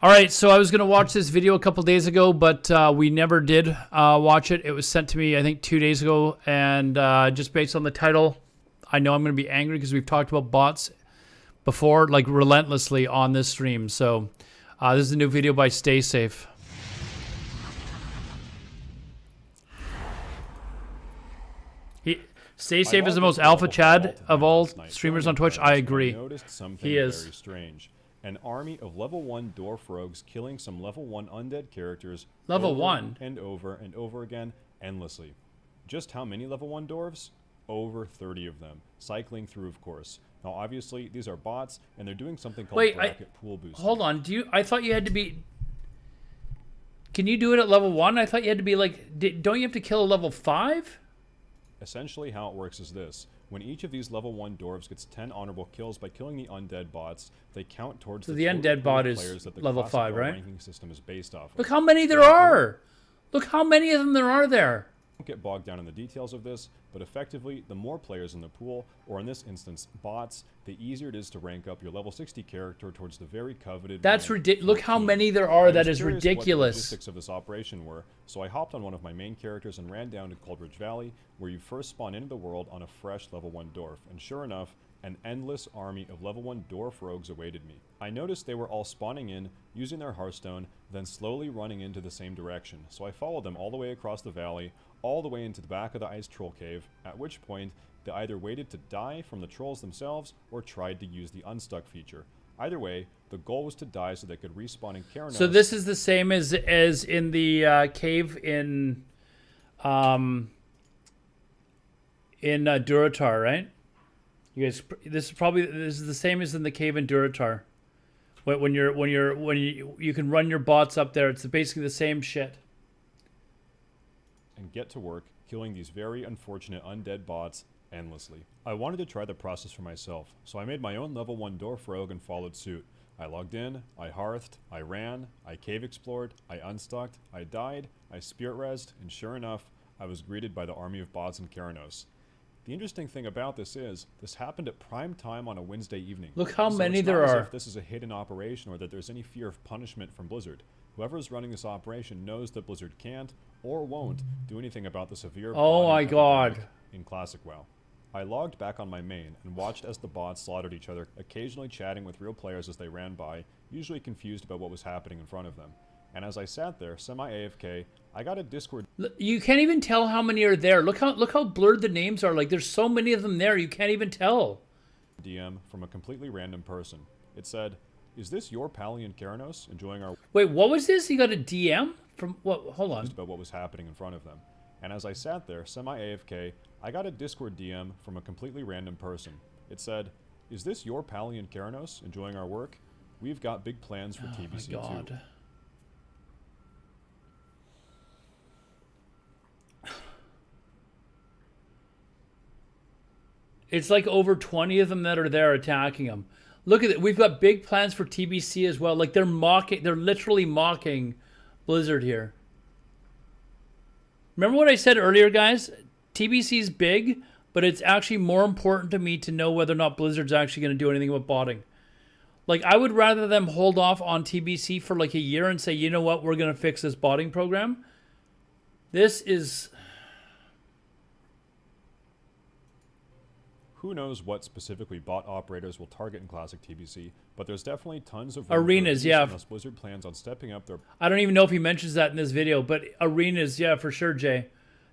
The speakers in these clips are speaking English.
All right, so I was going to watch this video a couple days ago, but we never did watch it. It was sent to me, I think, 2 days ago, and just based on the title, I know I'm going to be angry because we've talked about bots before, like relentlessly on this stream. So this is a new video by Staysafe. Staysafe is the most alpha Chad of all streamers on Twitch. I agree. He is. Very strange. An army of level 1 dwarf rogues killing some level 1 undead characters Level 1? and over again endlessly. Just how many level 1 dwarves? Over 30 of them. Cycling through, of course. Now obviously these are bots and they're doing something called bracket pool boosting. Hold on. I thought you had to be... Can you do it at level 1? I thought you had to be like... Don't you have to kill a level 5? Essentially how it works is this. When each of these level 1 dwarves gets 10 honorable kills by killing the undead bots, they count towards the undead bot is level 5, right? Ranking system is based off of. Look how many there are! Look how many of them there are there! Don't get bogged down in the details of this, but effectively, the more players in the pool, or in this instance, bots, the easier it is to rank up your level 60 character towards the very coveted... That's ridiculous. Look how many there are. That is ridiculous. What the logistics of this operation were, so I hopped on one of my main characters and ran down to Coldridge Valley, where you first spawn into the world on a fresh level 1 dwarf, and sure enough, an endless army of level 1 dwarf rogues awaited me. I noticed they were all spawning in, using their Hearthstone, then slowly running into the same direction, so I followed them all the way across the valley, all the way into the back of the ice troll cave, at which point they either waited to die from the trolls themselves or tried to use the unstuck feature. Either way, the goal was to die so they could respawn in Keranos. So this is the same as in the cave in Duratar, right? You guys, this is the same as in the cave in Duratar. When you can run your bots up there, it's basically the same shit. And get to work killing these very unfortunate undead bots endlessly. I wanted to try the process for myself, so I made my own level 1 dwarf rogue and followed suit. I logged in, I hearthed, I ran, I cave explored, I unstucked, I died, I spirit rezzed, and sure enough, I was greeted by the army of bots in Keranos. The interesting thing about this is, this happened at prime time on a Wednesday evening. Look how many it's there not as are. if this is a hidden operation or that there's any fear of punishment from Blizzard. Whoever is running this operation knows that Blizzard can't or won't do anything about the severe oh my god in Classic WoW. I logged back on my main and watched as the bots slaughtered each other, occasionally chatting with real players as they ran by, usually confused about what was happening in front of them. And as I sat there, semi-AFK, I got a Discord... You can't even tell how many are there. Look how blurred the names are. Like, there's so many of them there, you can't even tell. DM from a completely random person. It said, "Is this your pally in Keranos, enjoying our..." Wait, what was this? You got a DM? From what? Hold on. About what was happening in front of them. And as I sat there, semi-AFK, I got a Discord DM from a completely random person. It said, "Is this your pally in Keranos, enjoying our work? We've got big plans for TBC2. Oh my god. It's like over 20 of them that are there attacking him. Look at it. We've got big plans for TBC as well. Like, they're literally mocking Blizzard here. Remember what I said earlier, guys? TBC's big, but it's actually more important to me to know whether or not Blizzard's actually going to do anything about botting. Like, I would rather them hold off on TBC for like a year and say, you know what, we're going to fix this botting program. This is... Who knows what specifically bot operators will target in Classic TBC, but there's definitely tons of... Arenas, yeah. Unless Blizzard plans on stepping up their... I don't even know if he mentions that in this video, but arenas, yeah, for sure, Jay.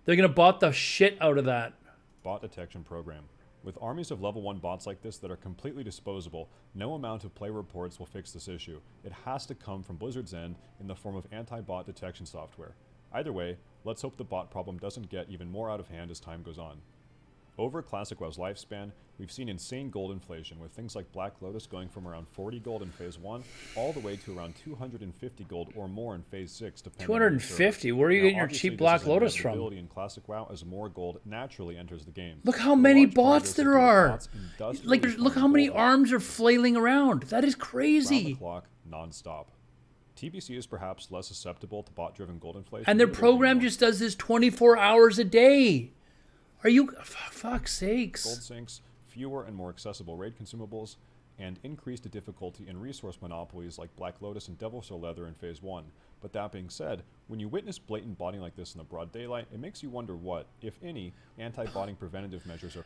They're going to bot the shit out of that. Bot detection program. With armies of level 1 bots like this that are completely disposable, no amount of play reports will fix this issue. It has to come from Blizzard's end in the form of anti-bot detection software. Either way, let's hope the bot problem doesn't get even more out of hand as time goes on. Over Classic WoW's lifespan, we've seen insane gold inflation, with things like Black Lotus going from around 40 gold in Phase 1 all the way to around 250 gold or more in Phase 6. 250? Where are you getting your cheap Black Lotus from? In Classic WoW as more gold naturally enters the game. Look how many bots there are! Like, look how many arms are flailing around. That is crazy. Round the clock, non-stop. TBC is perhaps less susceptible to bot-driven gold inflation. And their program just does this 24 hours a day. Are you... fuck's sakes. Gold sinks, fewer and more accessible raid consumables, and increased difficulty in resource monopolies like Black Lotus and Devil Soul Leather in Phase 1. But that being said, when you witness blatant botting like this in the broad daylight, it makes you wonder what, if any, anti-botting preventative measures are...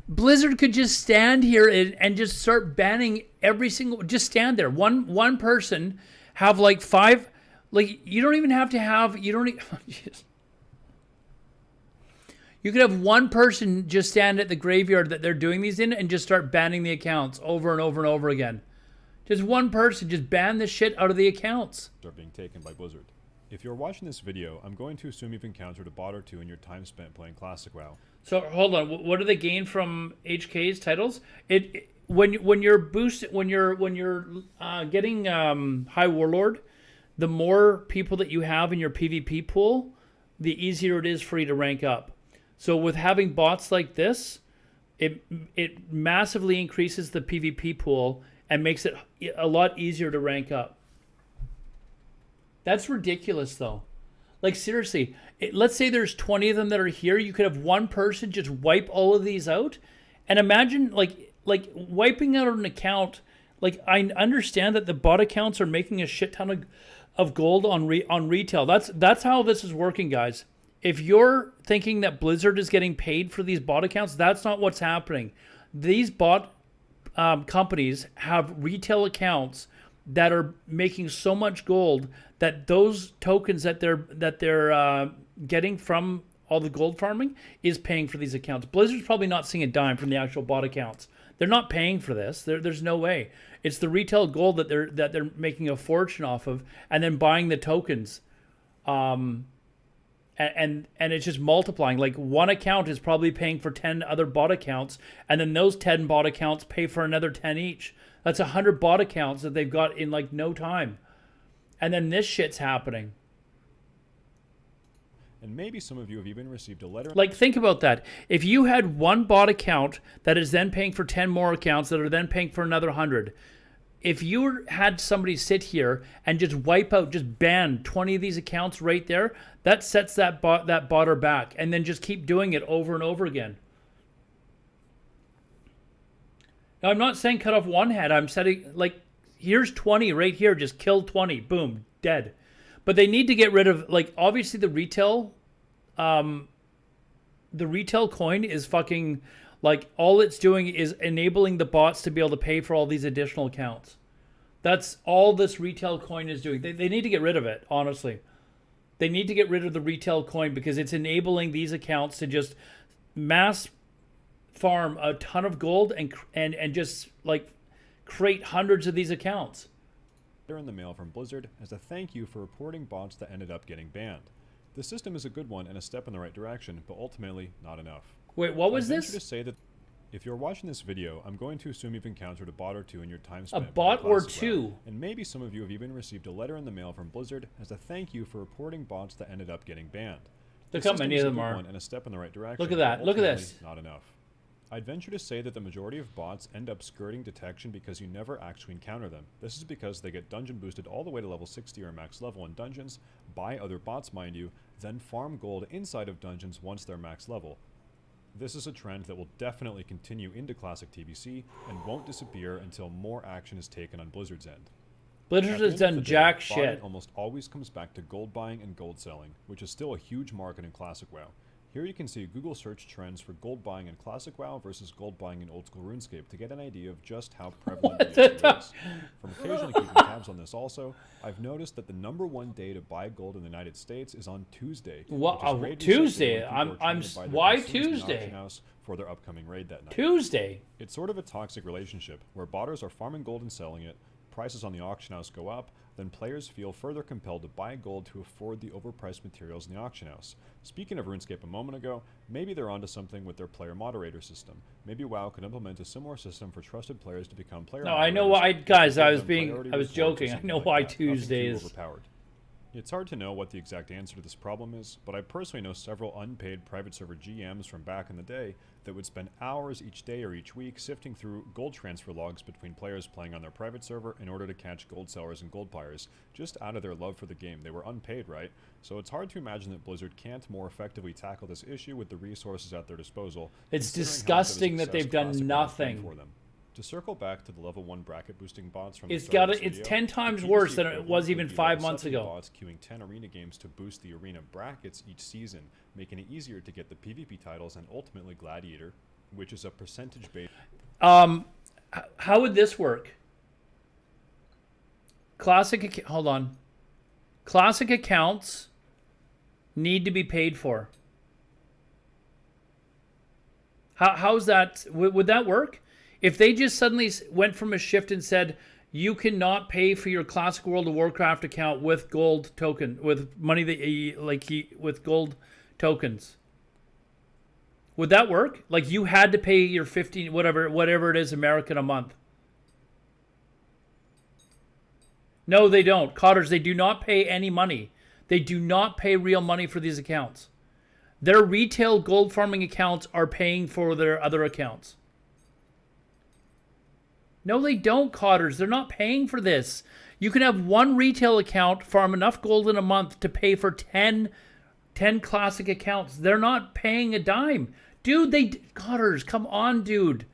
Blizzard could just stand here and just start banning every single... Just stand there. One person have like 5... Like, you don't even have to have... You don't even... You could have one person just stand at the graveyard that they're doing these in and just start banning the accounts over and over and over again. Just one person, just ban this shit out of the accounts. ...are being taken by Blizzard. If you're watching this video, I'm going to assume you've encountered a bot or two in your time spent playing Classic WoW. So hold on, what do they gain from HK's titles? When you're getting High Warlord, the more people that you have in your PvP pool, the easier it is for you to rank up. So with having bots like this, it massively increases the PvP pool and makes it a lot easier to rank up. That's ridiculous, though. Like, seriously, let's say there's 20 of them that are here. You could have one person just wipe all of these out. And imagine, like wiping out an account. Like, I understand that the bot accounts are making a shit ton of gold on retail. That's how this is working, guys. If you're thinking that Blizzard is getting paid for these bot accounts, that's not what's happening. These bot companies have retail accounts that are making so much gold that those tokens that they're getting from all the gold farming is paying for these accounts. Blizzard's probably not seeing a dime from the actual bot accounts. They're not paying for this. There's no way. It's the retail gold that they're making a fortune off of, and then buying the tokens. And it's just multiplying. Like, one account is probably paying for 10 other bot accounts, and then those 10 bot accounts pay for another 10 each. That's 100 bot accounts that they've got in like no time. And then this shit's happening. And maybe some of you have even received a letter... Like, think about that. If you had one bot account that is then paying for 10 more accounts that are then paying for another 100... If you had somebody sit here and just wipe out, just ban 20 of these accounts right there, that sets that botter back, and then just keep doing it over and over again. Now, I'm not saying cut off one head. I'm setting, like, here's 20 right here. Just kill 20. Boom. Dead. But they need to get rid of, like, obviously the retail coin is fucking... Like, all it's doing is enabling the bots to be able to pay for all these additional accounts. That's all this retail coin is doing. They need to get rid of it, honestly. They need to get rid of the retail coin because it's enabling these accounts to just mass farm a ton of gold and just, like, create hundreds of these accounts. ...in the mail from Blizzard as a thank you for reporting bots that ended up getting banned. The system is a good one and a step in the right direction, but ultimately not enough. Wait, what was this? To say that if you're watching this video, I'm going to assume you've encountered a bot or two in your time spent. A bot or two? And maybe some of you have even received a letter in the mail from Blizzard as a thank you for reporting bots that ended up getting banned. Look how many of them are. And a step in the right direction. Look at that. Look at this. Not enough. I'd venture to say that the majority of bots end up skirting detection because you never actually encounter them. This is because they get dungeon boosted all the way to level 60 or max level in dungeons, by other bots mind you, then farm gold inside of dungeons once they're max level. This is a trend that will definitely continue into Classic TBC and won't disappear until more action is taken on Blizzard's end. Blizzard has done jack shit. Almost always comes back to gold buying and gold selling, which is still a huge market in Classic WoW. Here you can see Google search trends for gold buying in Classic WoW versus gold buying in Old School RuneScape to get an idea of just how prevalent the issue is. From occasionally keeping tabs on this also, I've noticed that the #1 day to buy gold in the United States is on Tuesday. Wow, Tuesday? Why Tuesday? For their upcoming raid that night. Tuesday? It's sort of a toxic relationship where botters are farming gold and selling it, prices on the auction house go up, then players feel further compelled to buy gold to afford the overpriced materials in the auction house. Speaking of RuneScape a moment ago, maybe they're onto something with their player moderator system. Maybe WoW could implement a similar system for trusted players to become player moderators. No, I know why, guys, I was joking. I know why Tuesdays. Overpowered. It's hard to know what the exact answer to this problem is, but I personally know several unpaid private server GMs from back in the day that would spend hours each day or each week sifting through gold transfer logs between players playing on their private server in order to catch gold sellers and gold buyers, just out of their love for the game. They were unpaid, right? So it's hard to imagine that Blizzard can't more effectively tackle this issue with the resources at their disposal. It's disgusting that they've done nothing for them. To circle back to the level 1 bracket boosting bots from It's the start got of this it's video, 10 the times PvP worse than it equivalent was would even be 5 level months 70 ago. bots queuing 10 arena games to boost the arena brackets each season, making it easier to get the PvP titles and ultimately Gladiator, which is a percentage based. How would this work? Hold on. Classic accounts need to be paid for. How's that? Would that work? If they just suddenly went from a shift and said, you cannot pay for your classic World of Warcraft account with gold token, with money that with gold tokens. Would that work? Like you had to pay your 15, whatever it is, American a month. No, they don't. Cotters, they do not pay any money. They do not pay real money for these accounts. Their retail gold farming accounts are paying for their other accounts. No, they don't, Cotters. They're not paying for this. You can have one retail account farm enough gold in a month to pay for 10 classic accounts. They're not paying a dime. Dude, Cotters, come on, dude.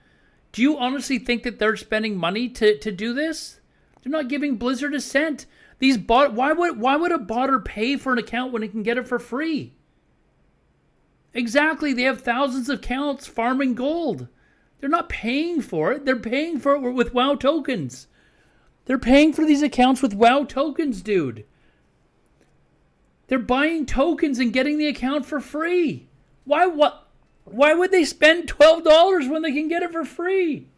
Do you honestly think that they're spending money to do this? They're not giving Blizzard a cent. Why would a botter pay for an account when he can get it for free? Exactly. They have thousands of accounts farming gold. They're not paying for it. They're paying for it with WoW tokens. They're paying for these accounts with WoW tokens, dude. They're buying tokens and getting the account for free. Why would they spend $12 when they can get it for free?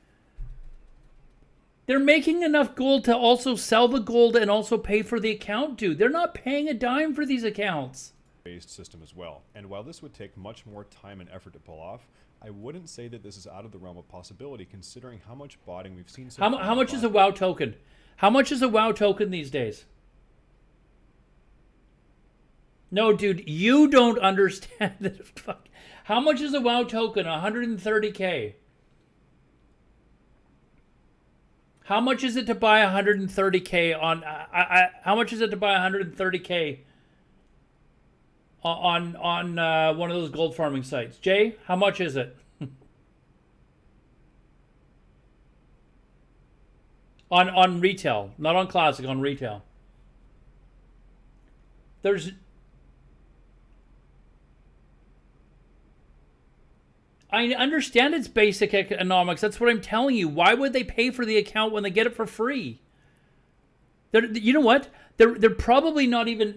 They're making enough gold to also sell the gold and also pay for the account, dude. They're not paying a dime for these accounts. Based system as well. And while this would take much more time and effort to pull off, I wouldn't say that this is out of the realm of possibility considering how much botting we've seen so far. How much is a WoW token? How much is a WoW token these days? No, dude, you don't understand this. How much is a WoW token? 130K. How much is it to buy 130K on... how much is it to buy 130K on one of those gold farming sites? Jay, how much is it? on retail, not on classic, on retail. I understand it's basic economics. That's what I'm telling you. Why would they pay for the account when they get it for free? You know what? They're probably not even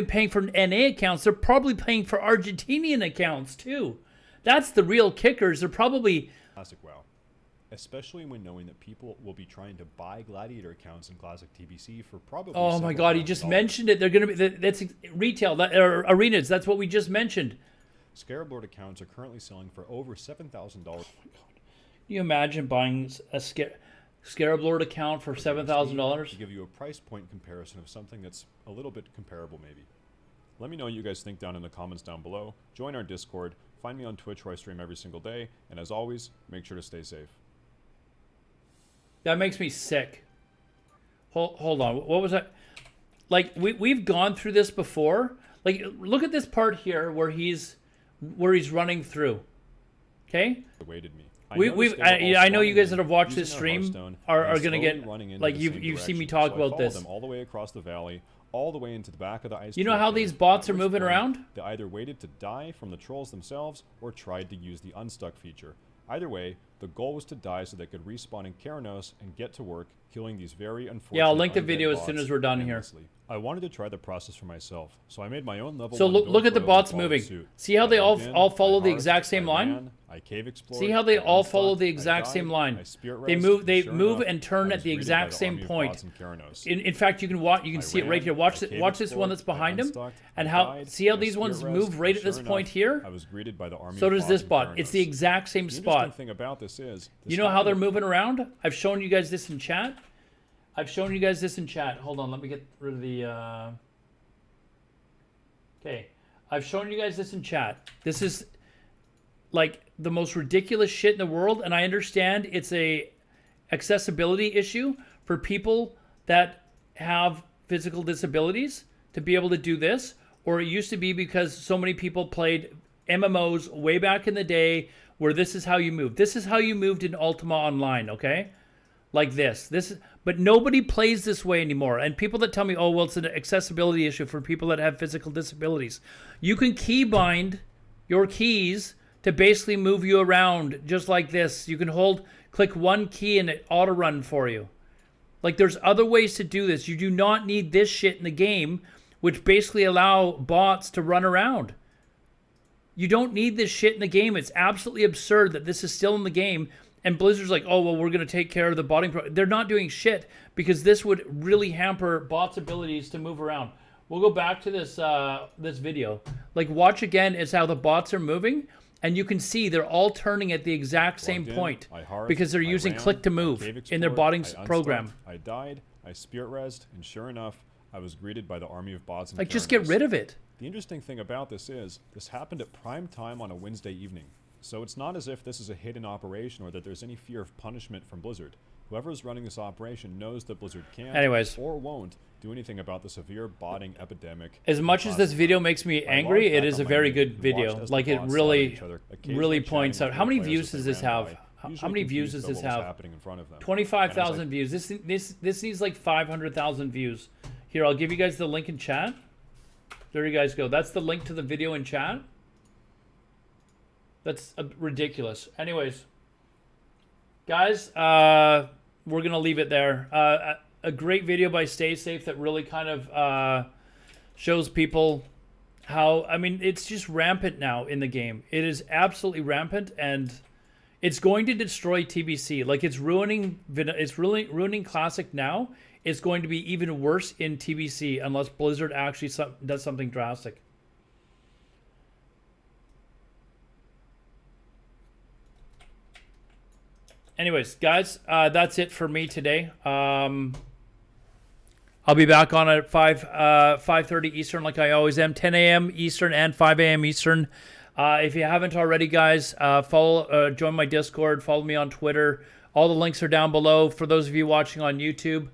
paying for NA accounts. They're probably paying for Argentinian accounts too. That's the real kickers. They're probably Classic WoW, especially when knowing that people will be trying to buy Gladiator accounts in Classic TBC for probably. Oh my God! He just mentioned it. They're going to be that's retail or arenas. That's what we just mentioned. Scarab Lord accounts are currently selling for over $7,000. Oh my God! Can you imagine buying a Scarab Lord account for $7,000? To give you a price point comparison of something that's a little bit comparable, maybe. Let me know what you guys think down in the comments down below. Join our Discord. Find me on Twitch where I stream every single day. And as always, make sure to stay safe. That makes me sick. Hold on. What was that? Like we've gone through this before. Like look at this part here where he's running through. Okay? Awaited me. I know you guys that have watched this stream are gonna get like you've seen me talk about this. Them all the way across the valley, all the way into the back of the ice. You know how these bots are moving around? They either waited to die from the trolls themselves or tried to use the unstuck feature. Either way, the goal was to die so they could respawn in Keranos and get to work killing these very unfortunate. Yeah, I'll link the undead video as bots soon as we're done endlessly. I wanted to try the process for myself, so I made my own level. So one look at the Dwarf bots Rogue moving. suit. See how they all follow the I exact same I line? ran, I cave explored, See how they I all unstuck, follow the I exact died, same line. I spirit They rest, move and sure enough, and turn I at was the greeted exact by the same army of point. bots in Keranos. In fact, you can see it right here. Watch this one that's behind him, and how see how these ones move right at this point here. I was greeted by the army. So does this bot. Keranos. It's the exact same The spot. interesting thing about this is, You know how they're moving around? I've shown you guys this in chat. Hold on, let me get rid of the. Okay, I've shown you guys this in chat. This is like the most ridiculous shit in the world, and I understand it's a accessibility issue for people that have physical disabilities to be able to do this, or it used to be because so many people played MMOs way back in the day where this is how you move. This is how you moved in Ultima Online, okay? Like this. But nobody plays this way anymore. And people that tell me, oh, well, it's an accessibility issue for people that have physical disabilities. You can keybind your keys to basically move you around just like this. You can click one key and it auto run for you. Like, there's other ways to do this. You do not need this shit in the game, which basically allow bots to run around. You don't need this shit in the game. It's absolutely absurd that this is still in the game. And Blizzard's like, oh, well, we're going to take care of the botting. They're not doing shit because this would really hamper bots' abilities to move around. We'll go back to this this video. Like, watch again is how the bots are moving. And you can see they're all turning at the exact same point because they're using click to move in their botting program. I died, I spirit rezzed, and sure enough, I was greeted by the army of bots and like, just get rid of it. The interesting thing about this is, this happened at prime time on a Wednesday evening. So it's not as if this is a hidden operation or that there's any fear of punishment from Blizzard. Whoever's running this operation knows that Blizzard can't or won't do anything about the severe botting epidemic. As much as this video makes me angry, it is a very good video. Like, it really points out. How many views does this have? How many views does this have? 25,000 views. This needs like 500,000 views. Here, I'll give you guys the link in chat. There you guys go. That's the link to the video in chat. That's ridiculous. Anyways, guys, we're going to leave it there. A great video by Staysafe that really kind of shows people how, I mean, it's just rampant now in the game. It is absolutely rampant, and it's going to destroy TBC. Like, it's ruining Classic now. It's going to be even worse in TBC unless Blizzard actually does something drastic. Anyways, guys, that's it for me today. I'll be back on at 5:30 Eastern, like I always am, 10 a.m. Eastern and 5 a.m. Eastern. If you haven't already, guys, join my Discord, follow me on Twitter. All the links are down below for those of you watching on YouTube.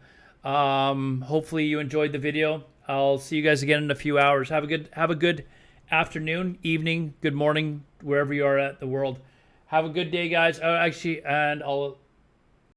Hopefully you enjoyed the video. I'll see you guys again in a few hours. Have a good afternoon, evening, good morning, wherever you are at the world. Have a good day, guys. And I'll